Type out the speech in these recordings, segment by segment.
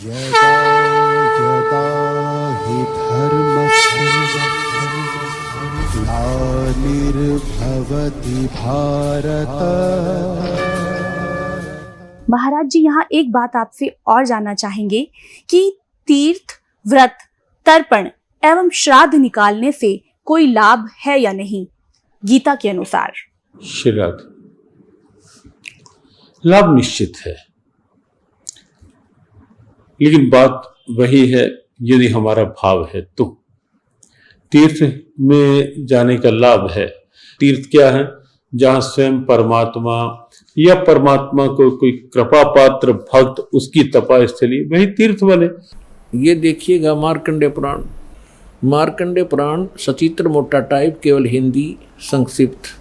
यदा यदा हि धर्मस्य ग्लानिर्भवति भारत। महाराज जी, यहाँ एक बात आपसे और जानना चाहेंगे कि तीर्थ, व्रत, तर्पण एवं श्राद्ध निकालने से कोई लाभ है या नहीं गीता के अनुसार? श्राद्ध लाभ निश्चित है, लेकिन बात वही है यदि हमारा भाव है तो। तीर्थ में जाने का लाभ है। तीर्थ क्या है? जहां स्वयं परमात्मा या परमात्मा को कोई कृपा पात्र भक्त उसकी तपास्थली, वही तीर्थ बने। ये देखिएगा मार्कंडेय पुराण। मार्कंडेय पुराण सचित्र मोटा टाइप, केवल हिंदी संक्षिप्त,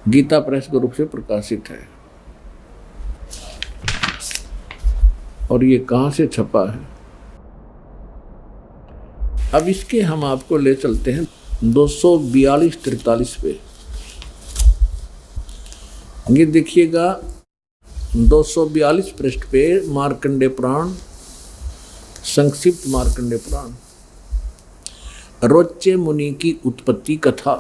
गीता प्रेस के रूप से प्रकाशित है। और ये कहाँ से छपा है? अब इसके हम आपको ले चलते हैं 242-43 पे। ये देखिएगा 242 पृष्ठ पे मार्कंडेय पुराण, संक्षिप्त मार्कंडेय पुराण, रोच्य मुनि की उत्पत्ति कथा।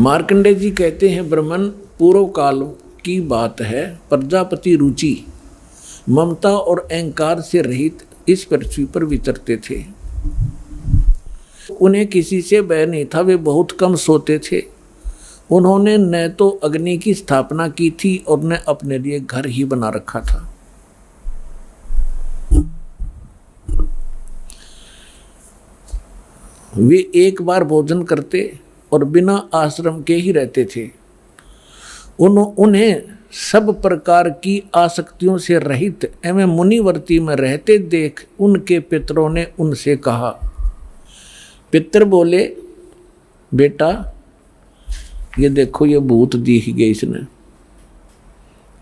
मार्कंडेय जी कहते हैं, ब्रह्मन पूर्व काल की बात है। प्रजापति रुचि, ममता और अहंकार से रहित इस पृथ्वी पर विचरते थे। उन्हें किसी से भय नहीं था, वे बहुत कम सोते थे। उन्होंने न तो अग्नि की स्थापना की थी और न अपने लिए घर ही बना रखा था। वे एक बार भोजन करते और बिना आश्रम के ही रहते थे। उन्हें सब प्रकार की आसक्तियों से रहित एवं मुनिवर्ती में रहते देख उनके पितरों ने उनसे कहा। पितर बोले, बेटा ये देखो, ये भूत दिख गए इसने,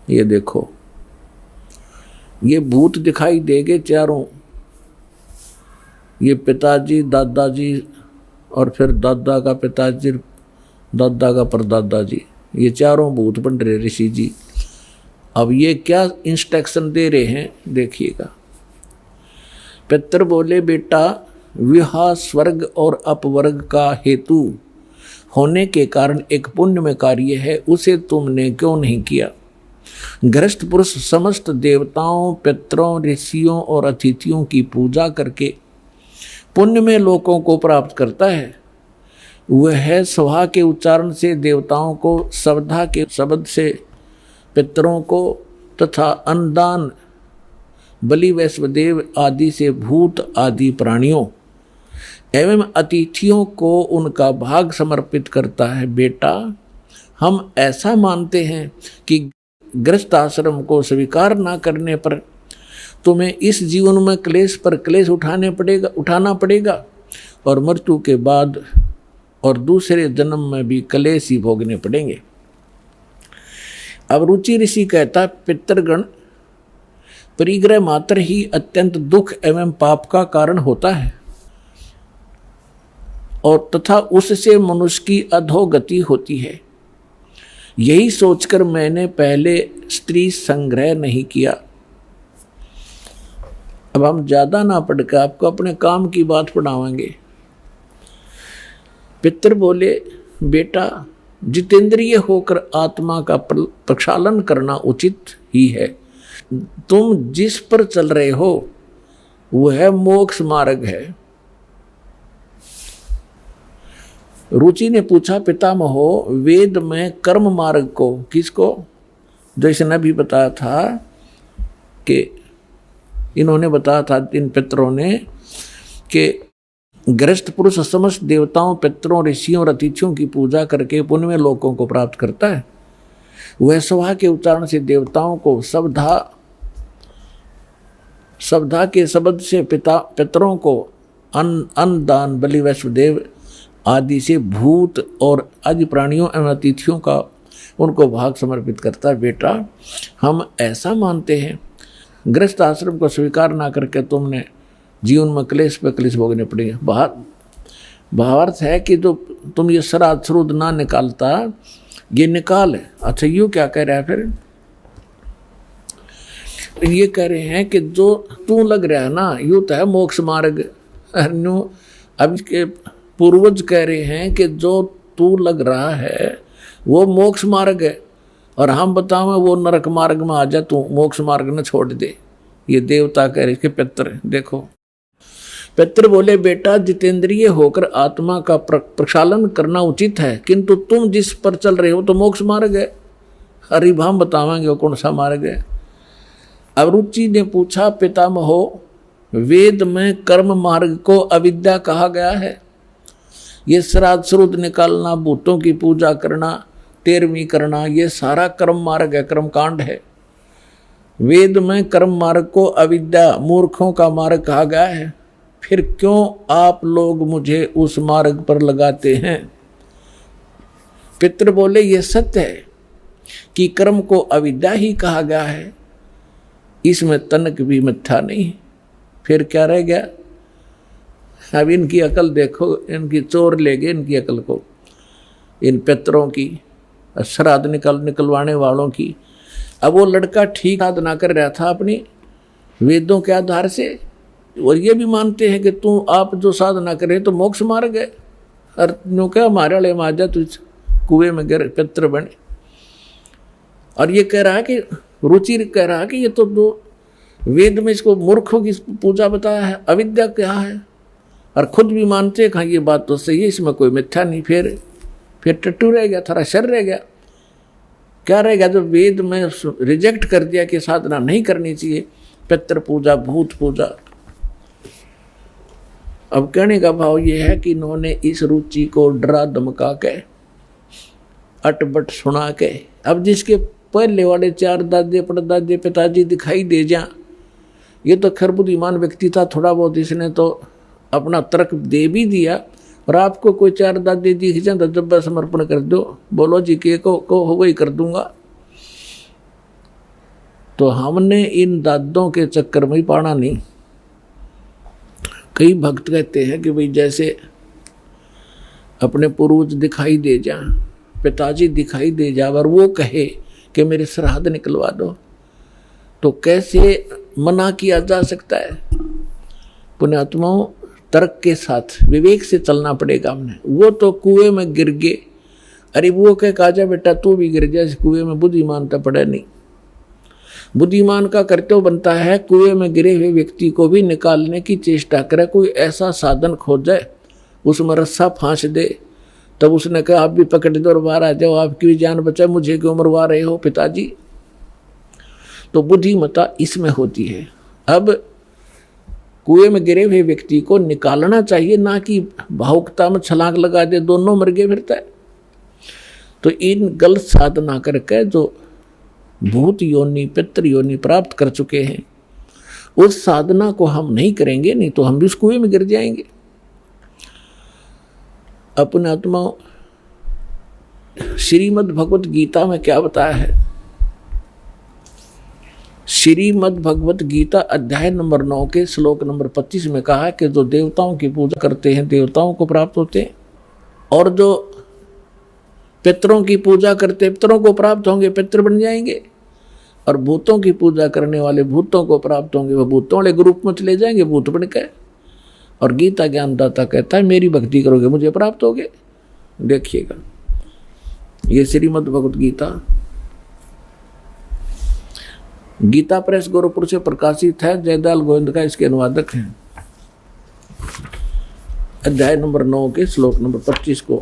ये देखो ये भूत दिखाई देंगे चारों। ये पिताजी, दादाजी और फिर दादा का पिताजी, दादा का परदादा जी, ये चारों भूत बन रहे ऋषि जी। अब ये क्या इंस्ट्रक्शन दे रहे हैं देखिएगा। पितर बोले, बेटा विवाह स्वर्ग और अपवर्ग का हेतु होने के कारण एक पुण्य में कार्य है, उसे तुमने क्यों नहीं किया? गृहस्थ पुरुष समस्त देवताओं, पितरों, ऋषियों और अतिथियों की पूजा करके पुण्य में लोकों को प्राप्त करता है। वह स्वाहा के उच्चारण से देवताओं को, श्रद्धा के शब्द से पितरों को तथा अन्नदान, बलि वैश्वदेव आदि से भूत आदि प्राणियों एवं अतिथियों को उनका भाग समर्पित करता है। बेटा हम ऐसा मानते हैं कि गृहस्थ आश्रम को स्वीकार न करने पर तुम्हें इस जीवन में क्लेश पर क्लेश उठाना पड़ेगा और मृत्यु के बाद और दूसरे जन्म में भी क्लेश ही भोगने पड़ेंगे। अब रुचि ऋषि कहता, पितृगण परिग्रह मात्र ही अत्यंत दुख एवं पाप का कारण होता है और तथा उससे मनुष्य की अधोगति होती है। यही सोचकर मैंने पहले स्त्री संग्रह नहीं किया। अब हम ज्यादा ना पढ़कर आपको अपने काम की बात पढ़ावांगे। पितर बोले, बेटा जितेंद्रिय होकर आत्मा का प्रक्षालन करना उचित ही है। तुम जिस पर चल रहे हो वह मोक्ष मार्ग है। रुचि ने पूछा, पितामहो वेद में कर्म मार्ग को किसको, जैसे ने भी बताया था कि इन्होंने बताया था इन पितरों ने कि गृहस्थ पुरुष समस्त देवताओं, पितरों, ऋषियों और अतिथियों की पूजा करके पुण्य में लोकों को प्राप्त करता है। वह स्वाहा के उच्चारण से देवताओं को, श्रद्धा के शब्द से पितरों को, अन्नदान, बलि वैश्वदेव आदि से भूत और आदि प्राणियों एवं अतिथियों का उनको भाग समर्पित करता है। बेटा हम ऐसा मानते हैं, गृहस्थ आश्रम को स्वीकार ना करके तुमने जीवन में क्लेश पे क्लेश भोगने पड़ेंगे। भावार्थ है कि तो तुम ये श्राद्ध श्रुद्ध ना निकालता, ये निकाल है। अच्छा यूँ क्या कह रहा है फिर? ये कह रहे हैं कि जो तू लग रहा है ना, यू तो है मोक्ष मार्ग। अब के पूर्वज कह रहे हैं कि जो तू लग रहा है वो मोक्ष मार्ग है, और हम बताओ वो नरक मार्ग में आ जा, तू मोक्ष मार्ग न छोड़ दे। ये देवता कह रहे कि पितर। देखो पितर बोले, बेटा जितेंद्रिय होकर आत्मा का प्रक्षालन करना उचित है, किंतु तुम जिस पर चल रहे हो तो मोक्ष मार्ग है। हरिभाम बतावेंगे वो कौन सा मार्ग है। अब रुचि ने पूछा, पितामहो वेद में कर्म मार्ग को अविद्या कहा गया है। ये श्राद्ध श्रुद्ध निकालना, भूतों की पूजा करना, तेरहवीं करना, ये सारा कर्म मार्ग है, कर्म कांड है। वेद में कर्म मार्ग को अविद्या, मूर्खों का मार्ग कहा गया है। फिर क्यों आप लोग मुझे उस मार्ग पर लगाते हैं? पितर बोले, ये सत्य है कि कर्म को अविद्या ही कहा गया है, इसमें तनक भी मिथ्या नहीं। फिर क्या रह गया? अब इनकी अकल देखो, इनकी चोर ले गए इनकी अकल को, इन पितरों की, श्राद्ध निकलवाने वालों की। अब वो लड़का ठीक साधना कर रहा था अपनी वेदों के आधार से, और ये भी मानते हैं कि तू आप जो साधना करे तो मोक्ष मार्ग है। और नो क्या हमारे वाले माजा तू कुएं में गिर पितर बने। और ये कह रहा है कि रुचि कह रहा है कि ये तो दो वेद में इसको मूर्खों की पूजा बताया है, अविद्या क्या है, और खुद भी मानते हैं हाँ ये बात तो सही है, इसमें कोई मिथ्या नहीं। फिर टट्टू रह गया, थोड़ा शर रह गया। क्या रह गया? जब वेद में रिजेक्ट कर दिया कि साधना नहीं करनी चाहिए, पितर पूजा, भूत पूजा। अब कहने का भाव ये है कि इन्होंने इस रुचि को डरा धमका के, अटबट सुना के, अब जिसके पहले वाले चार दादे परदादे पिताजी दिखाई दे जा, ये तो खैर बुद्धिमान व्यक्ति था, थोड़ा बहुत इसने तो अपना तर्क दे भी दिया। और आपको कोई चार दादे दिख जाए तो जब समर्पण कर दो, बोलो जी के को हो वही कर दूंगा। तो हमने इन दादों के चक्कर में ही पाना नहीं। कई भक्त कहते हैं कि भाई जैसे अपने पूर्वज दिखाई दे जा, पिताजी दिखाई दे जा, और वो कहे कि मेरे श्राद्ध निकलवा दो, तो कैसे मना किया जा सकता है? पुण्यात्माओं, तर्क के साथ विवेक से चलना पड़ेगा हमने। वो तो कुएं में गिर गए, अरे वो कह काजा बेटा तू भी गिर जा इस कुएं में, बुद्धिमान तो पड़ा नहीं। बुद्धिमान का कर्तव्य बनता है कुएं में गिरे हुए व्यक्ति को भी निकालने की चेष्टा करे, कोई ऐसा साधन खोजे, उसमें रस्सा फांस दे। तब उसने कहा आप भी पकड़ दो और बाहर आ जाओ, आपकी भी जान बचाए, मुझे क्यों मरवा रहे हो पिताजी? तो बुद्धिमत्ता इसमें होती है। अब कुएं में गिरे हुए व्यक्ति को निकालना चाहिए, ना कि भावुकता में छलांग लगा दे, दोनों मर गए फिरता है। तो इन गलत साधना करके जो भूत योनि, पितृ योनि प्राप्त कर चुके हैं, उस साधना को हम नहीं करेंगे, नहीं तो हम भी उस कुएं में गिर जाएंगे। अपने आत्मा श्रीमद् भगवत गीता में क्या बताया है? श्रीमद् भगवत गीता अध्याय नंबर 9 के श्लोक नंबर 25 में कहा है कि जो देवताओं की पूजा करते हैं देवताओं को प्राप्त होते हैं, और जो पितरों की पूजा करते पितरों को प्राप्त होंगे, पितर बन जाएंगे। और भूतों की पूजा करने वाले भूतों को प्राप्त होंगे, वह भूतों वाले ग्रुप में चले जाएंगे, भूत बन के। और गीता ज्ञानदाता कहता है मेरी भक्ति करोगे मुझे प्राप्त होगे। देखिएगा, ये श्रीमद् भगवत गीता, गीता प्रेस गोरखपुर से प्रकाशित है, जयदयाल गोविंद का इसके अनुवादक हैं। अध्याय नंबर 9 के श्लोक नंबर 25 को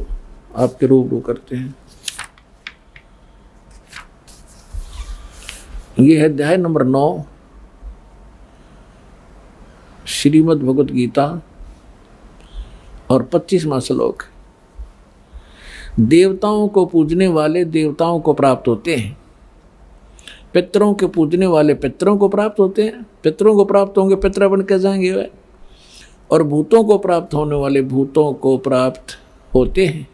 आपके रूबरू करते हैं। ये है अध्याय नंबर 9 श्रीमद् भगवत गीता और 25वां श्लोक। देवताओं को पूजने वाले देवताओं को प्राप्त होते हैं, पितरों के पूजने वाले पितरों को प्राप्त होते हैं, पितरों को प्राप्त होंगे, पितर बन के जाएंगे वे। और भूतों को प्राप्त होने वाले भूतों को प्राप्त होते हैं,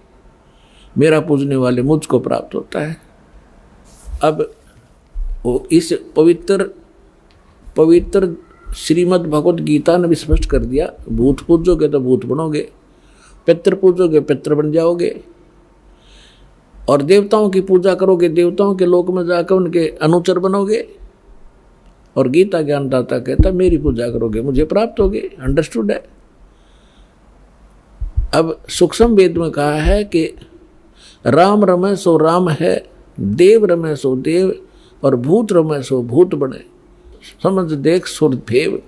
मेरा पूजने वाले मुझको प्राप्त होता है। अब वो इस पवित्र श्रीमद् भगवत गीता ने भी स्पष्ट कर दिया, भूत पूजोगे तो भूत बनोगे, पितर पूजोगे पितर बन जाओगे, और देवताओं की पूजा करोगे देवताओं के लोक में जाकर उनके अनुचर बनोगे। और गीता ज्ञानदाता कहता मेरी पूजा करोगे मुझे प्राप्त होगे। अंडरस्टूड है। अब सूक्ष्म वेद में कहा है कि राम रमे सो राम है, देव रमे सो देव, और भूत रमे सो भूत बने। समझ देख सुर भेव।